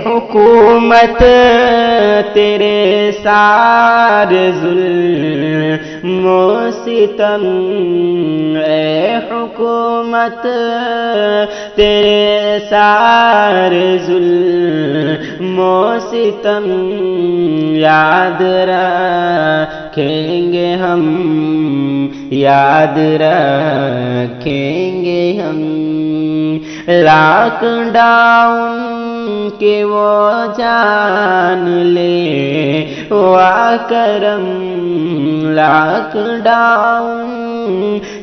حکومت تیرے سارے ظلم و ستم، اے حکومت تیرے سارے ظلم و ستم، یاد رکھیں گے ہم، یاد رکھیں گے ہم۔ لاک ڈاؤن کہ وہ جان لے وا کرم، لاک ڈاؤن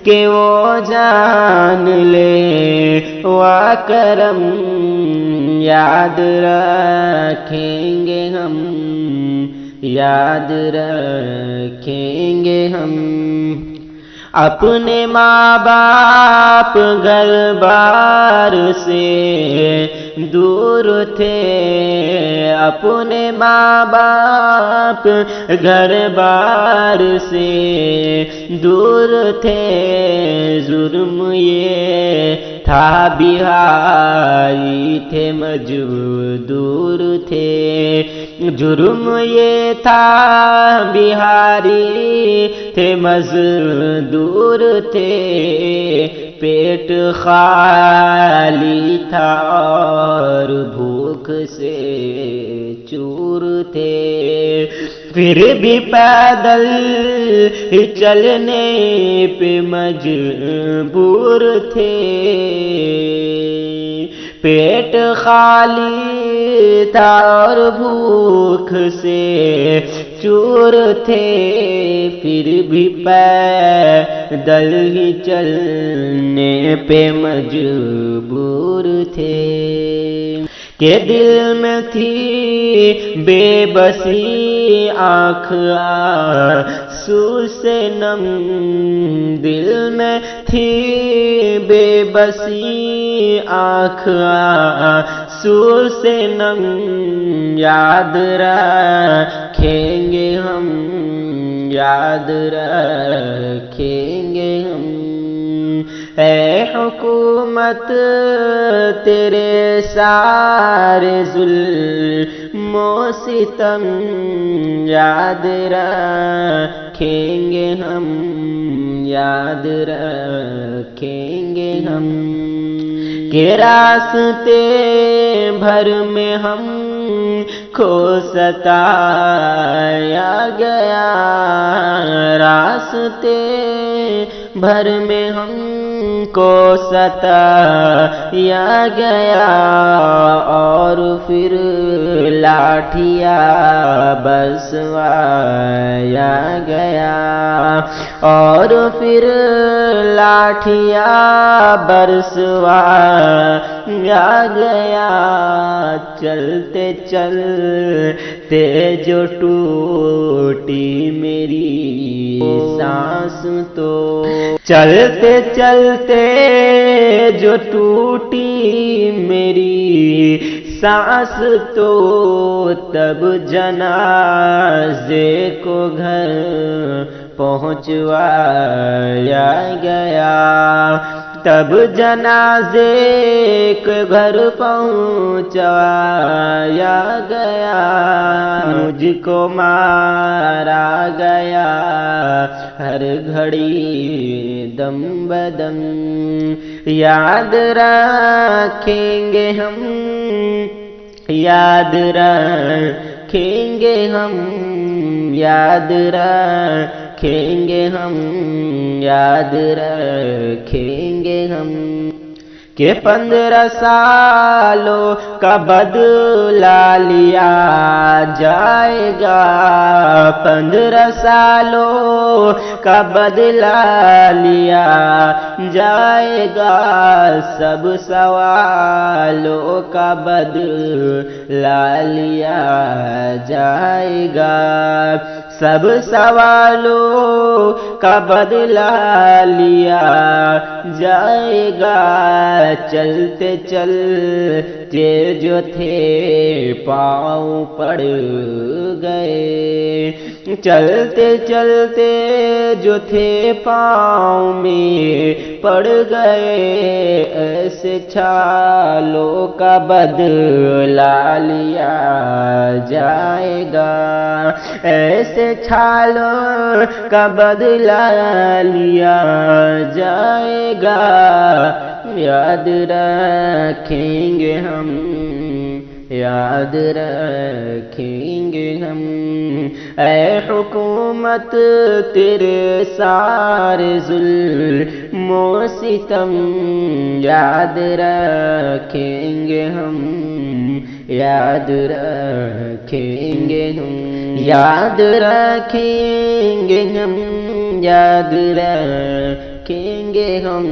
کہ وہ جان لے وا کرم، یاد رکھیں گے ہم، یاد رکھیں گے ہم۔ اپنے ماں باپ گھر بار سے دور تھے، اپنے ماں باپ گھر بار سے دور تھے، جرم یہ تھا بہائی تھے مزدور تھے، جرم یہ تھا بہاری تھے مزدور تھے، پیٹ خالی تھا اور بھوک سے چور تھے، پھر بھی پیدل چلنے پہ مجبور تھے، پیٹ خالی تھا اور بھوک سے چور تھے، پھر بھی پیدل ہی چلنے پہ مجبور تھے، کہ دل میں تھی بے بسی آنکھ آنسو سے نم، دل میں تھی بے بسی آنکھ آنسو سے نم، یاد رکھیں گے ہم، یاد رکھیں گے ہم۔ اے حکومت تیرے سارے ظلم و ستم، یاد رکھیں گے ہم، یاد رکھیں گے ہم۔ کہ راستے بھر میں ہم کو ستایا گیا، راستے بھر میں ہم کو ستایا گیا، اور پھر لاٹھیاں برسوایا گیا، اور پھر لاٹھیاں برسوایا گیا، چلتے چلتے جو ٹوٹی میری سانس تو، چلتے چلتے جو ٹوٹی میری سانس تو، تب جنازے کو گھر پہنچوایا گیا، تب جنازے کو گھر پہنچوایا گیا، مجھ کو مارا گیا ہر گھڑی دم بدم، یاد رکھیں گے ہم، یاد رکھیں گے ہم، یاد رکھیں گے ہم، یاد رکھیں گے ہم۔ کہ 15 سالوں کا بدلہ لیا جائے گا، 15 سالوں کا بدلہ لیا جائے گا، سب سوالوں کا بدلہ لیا جائے گا، سب سوالوں کا بدلہ لیا جائے گا، چلتے چلتے چلتے جو تھے پاؤں پڑ گئے، چلتے چلتے جو تھے پاؤں میں پڑ گئے، ایسے چھالوں کا بدلہ لیا جائے گا، ایسے چھالوں کا بدلہ لیا جائے گا، یاد رکھیں گے ہم، یاد رکھیں گے ہم، اے حکومت تیرے سارے ظلم و ستم یاد رکھیں گے ہم، یاد رکھیں گے ہم، یاد رکھیں گے ہم، یاد رکھیں گے ہم۔